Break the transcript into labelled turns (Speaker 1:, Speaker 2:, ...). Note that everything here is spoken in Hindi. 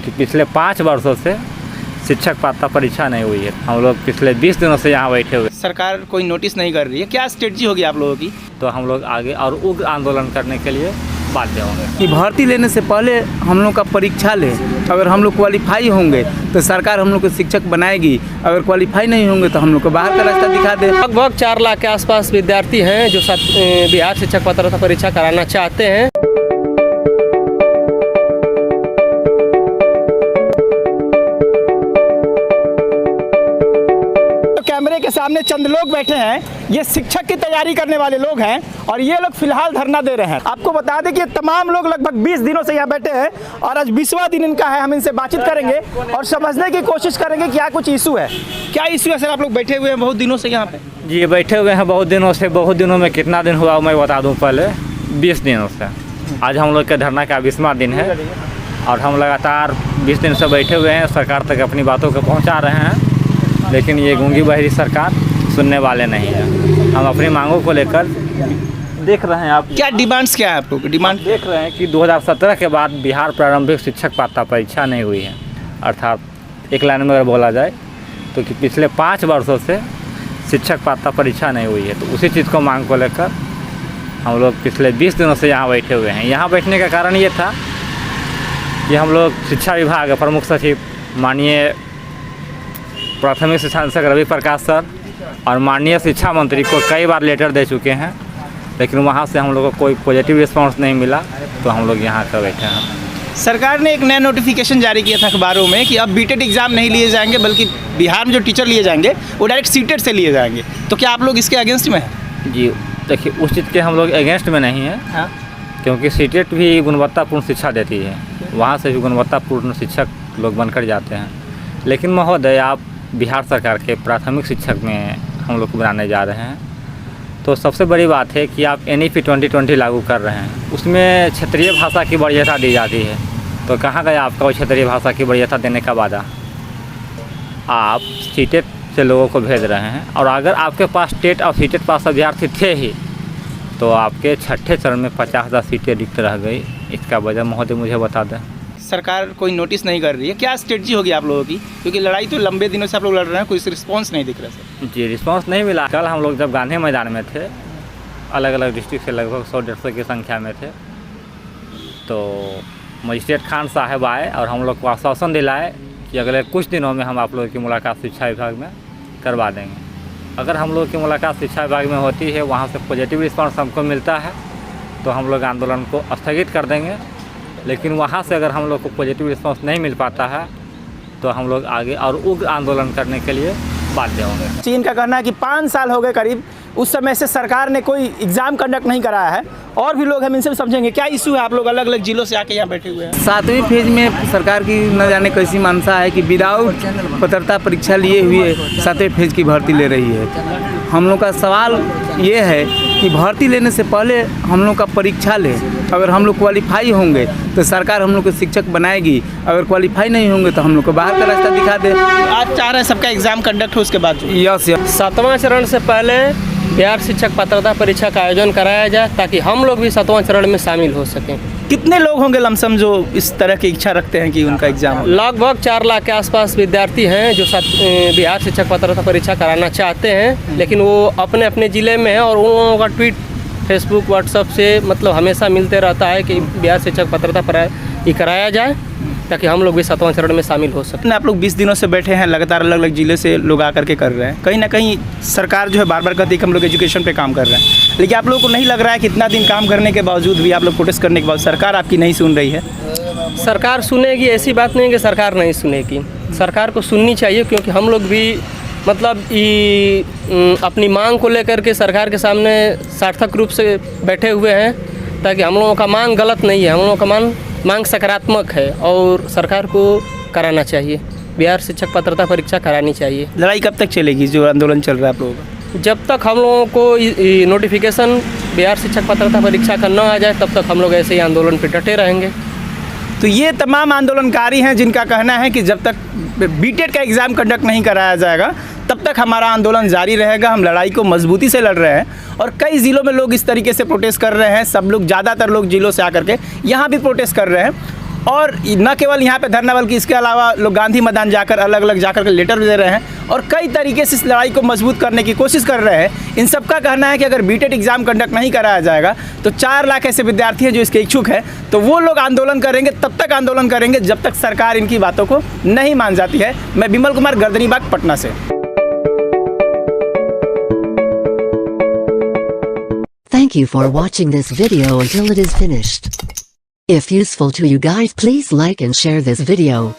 Speaker 1: क्योंकि पिछले 5 वर्षों से शिक्षक पात्रता परीक्षा नहीं हुई है। हम लोग पिछले 20 दिनों से यहाँ बैठे हुए।
Speaker 2: सरकार कोई नोटिस नहीं कर रही है, क्या स्ट्रेटजी होगी आप लोगों की?
Speaker 1: तो हम लोग आगे और उग्र आंदोलन करने के लिए बाध्य होंगे
Speaker 3: कि भर्ती लेने से पहले हम लोग का परीक्षा ले, अगर हम लोग क्वालिफाई होंगे तो सरकार हम लोग को शिक्षक बनाएगी, अगर क्वालिफाई नहीं होंगे तो हम लोग को बाहर का रास्ता दिखा दे।
Speaker 4: लगभग 4 लाख के आसपास विद्यार्थी हैं जो बिहार शिक्षक पात्रता परीक्षा कराना चाहते हैं।
Speaker 2: कैमरे के सामने चंद लोग बैठे हैं, ये शिक्षक की तैयारी करने वाले लोग हैं और ये लोग फिलहाल धरना दे रहे हैं। आपको बता दें कि ये तमाम लोग लगभग 20 दिनों से यहाँ बैठे हैं और आज 20वां दिन इनका है। हम इनसे बातचीत करेंगे और समझने की कोशिश करेंगे क्या कुछ इशू है। क्या इशू है सर? आप लोग बैठे हुए हैं बहुत दिनों से यहाँ पे?
Speaker 1: जी बैठे हुए हैं बहुत दिनों से। बहुत दिनों में कितना दिन हुआ मैं बता दूँ, पहले 20 दिनों से। आज हम लोग के धरना का 20वां दिन है और हम लगातार 20 दिन से बैठे हुए हैं, सरकार तक अपनी बातों को पहुँचा रहे हैं, लेकिन ये गूंगी बहरी सरकार सुनने वाले नहीं है। हम अपनी मांगों को लेकर देख रहे हैं। आप
Speaker 2: क्या डिमांड्स क्या है आप लोग? डिमांड
Speaker 1: देख रहे हैं कि 2017 के बाद बिहार प्रारंभिक शिक्षक पात्रता परीक्षा नहीं हुई है। अर्थात एक लाइन में अगर बोला जाए तो कि पिछले 5 वर्षों से शिक्षक पात्रता परीक्षा नहीं हुई है। तो उसी चीज़ को मांग को लेकर हम लोग पिछले 20 दिनों से यहाँ बैठे हुए हैं। यहाँ बैठने का कारण ये था कि हम लोग शिक्षा विभाग प्रमुख सचिव माननीय प्राथमिक शिक्षा निदेशक रवि प्रकाश सर और माननीय शिक्षा मंत्री को कई बार लेटर दे चुके हैं, लेकिन वहाँ से हम लोगों को कोई पॉजिटिव रिस्पांस नहीं मिला। तो हम लोग यहाँ पर बैठे हैं।
Speaker 2: सरकार ने एक नया नोटिफिकेशन जारी किया था अखबारों में कि अब बीटेड एग्जाम नहीं लिए जाएंगे, बल्कि बिहार में जो टीचर लिए जाएंगे वो डायरेक्ट सीटेड से लिए जाएंगे। तो क्या आप लोग इसके अगेंस्ट में हैं?
Speaker 1: जी देखिए, उस चीज़ के हम लोग अगेंस्ट में नहीं हैं।
Speaker 2: हाँ,
Speaker 1: क्योंकि सीटेट भी गुणवत्तापूर्ण शिक्षा देती है, वहाँ से भी गुणवत्तापूर्ण शिक्षक लोग बनकर जाते हैं। लेकिन महोदय, आप बिहार सरकार के प्राथमिक शिक्षक में हम लोग को बनाने जा रहे हैं, तो सबसे बड़ी बात है कि आप NEP 2020 लागू कर रहे हैं। उसमें क्षेत्रीय भाषा की वरीयता दी जाती है। तो कहाँ गया आपका वो क्षेत्रीय भाषा की वरीयता देने का वादा? आप सीटेट से लोगों को भेज रहे हैं और अगर आपके पास टेट और सीटेट पास अभ्यर्थी थे ही तो आपके छठे चरण में 50,000 सीटें रिक्त रह गई। इसका वजह महोदय मुझे बता दें।
Speaker 2: सरकार कोई नोटिस नहीं कर रही है, क्या स्ट्रेटजी होगी आप लोगों की? क्योंकि लड़ाई तो लंबे दिनों से आप लोग लड़ रहे हैं, कोई रिस्पांस नहीं दिख रहा सर।
Speaker 1: जी रिस्पांस नहीं मिला। कल हम लोग जब गांधी मैदान में थे, अलग अलग डिस्ट्रिक्ट से लगभग 100-150 की संख्या में थे, तो मजिस्ट्रेट खान साहब आए और हम लोग को आश्वासन दिलाए कि अगले कुछ दिनों में हम आप लोगों की मुलाकात शिक्षा विभाग में करवा देंगे। अगर हम लोग की मुलाकात शिक्षा विभाग में होती है, वहाँ से पॉजिटिव रिस्पांस हमको मिलता है, तो हम लोग आंदोलन को स्थगित कर देंगे। लेकिन वहाँ से अगर हम लोग को पॉजिटिव रिस्पांस नहीं मिल पाता है तो हम लोग आगे और उग्र आंदोलन करने के लिए बाध्य होंगे।
Speaker 2: चीन का कहना है कि 5 साल हो गए करीब, उस समय से सरकार ने कोई एग्जाम कंडक्ट नहीं कराया है। और भी लोग हम इनसे समझेंगे क्या इशू है। आप लोग अलग अलग जिलों से आके यहाँ बैठे हुए हैं।
Speaker 3: 7वीं फेज में सरकार की न जाने कैसी मानसा है कि विदाउट पात्रता परीक्षा लिए हुए 7वें फेज की भर्ती ले रही है। हम लोग का सवाल ये है कि भर्ती लेने से पहले हम लोग का परीक्षा ले, अगर हम लोग क्वालिफाई होंगे तो सरकार हम लोग को शिक्षक बनाएगी, अगर क्वालिफाई नहीं होंगे तो हम लोग को बाहर का रास्ता दिखा दे।
Speaker 2: आप चाह रहे हैं सबका एग्जाम कंडक्ट हो उसके बाद?
Speaker 3: यस।
Speaker 4: 7वां चरण से पहले बिहार शिक्षक पात्रता परीक्षा का आयोजन कराया जाए ताकि हम लोग भी 7वां चरण में शामिल हो सकें।
Speaker 2: कितने लोग होंगे लमसम जो इस तरह की इच्छा रखते हैं कि उनका एग्जाम हो?
Speaker 4: लगभग 4 लाख के आसपास विद्यार्थी हैं जो बिहार शिक्षक पात्रता परीक्षा कराना चाहते हैं, लेकिन वो अपने अपने ज़िले में हैं और उन लोगों का ट्वीट फेसबुक व्हाट्सएप से मतलब हमेशा मिलते रहता है कि बिहार शिक्षक पात्रता कराया जाए ताकि हम लोग भी 7वां चरण में शामिल हो सकें।
Speaker 2: आप लोग 20 दिनों से बैठे हैं, लगातार अलग अलग जिले से लोग आकर के कर रहे हैं। कहीं ना कहीं सरकार जो है बार बार कहती है कि हम लोग एजुकेशन पे काम कर रहे हैं, लेकिन आप लोगों को नहीं लग रहा है कि इतना दिन काम करने के बावजूद भी, आप लोग प्रोटेस्ट करने के बाद सरकार आपकी नहीं सुन रही है?
Speaker 4: सरकार सुनेगी, ऐसी बात नहीं कि सरकार नहीं सुनेगी। सरकार को सुननी चाहिए, क्योंकि हम लोग भी मतलब अपनी मांग को लेकर के सरकार के सामने सार्थक रूप से बैठे हुए हैं, ताकि हम लोगों का मांग गलत नहीं है, हम लोगों का मांग सकारात्मक है और सरकार को कराना चाहिए। बिहार शिक्षक पात्रता परीक्षा करानी चाहिए।
Speaker 2: लड़ाई कब तक चलेगी जो आंदोलन चल रहा है आप लोगों का?
Speaker 4: जब तक हम लोगों को नोटिफिकेशन बिहार शिक्षक पात्रता परीक्षा का न आ जाए तब तक हम लोग ऐसे ही आंदोलन पर डटे रहेंगे।
Speaker 2: तो ये तमाम आंदोलनकारी हैं जिनका कहना है कि जब तक बीटेड का एग्ज़ाम कंडक्ट नहीं कराया जाएगा तब तक हमारा आंदोलन जारी रहेगा। हम लड़ाई को मजबूती से लड़ रहे हैं और कई ज़िलों में लोग इस तरीके से प्रोटेस्ट कर रहे हैं। सब लोग, ज़्यादातर लोग जिलों से आकर के यहाँ भी प्रोटेस्ट कर रहे हैं और न केवल यहाँ पे धरना बल्कि इसके अलावा लोग गांधी मैदान जाकर अलग अलग जाकर के लेटर भी दे रहे हैं और कई तरीके से इस लड़ाई को मजबूत करने की कोशिश कर रहे हैं। इन सब का कहना है कि अगर बीटेट एग्ज़ाम कंडक्ट नहीं कराया जाएगा तो 4 लाख ऐसे विद्यार्थी हैं जो इसके इच्छुक हैं, तो वो लोग आंदोलन करेंगे, तब तक आंदोलन करेंगे जब तक सरकार इनकी बातों को नहीं मान जाती है। मैं विमल कुमार, गर्दनीबाग, पटना से।
Speaker 5: Thank you for watching this video until it is finished. If useful to you guys, please like and share this video.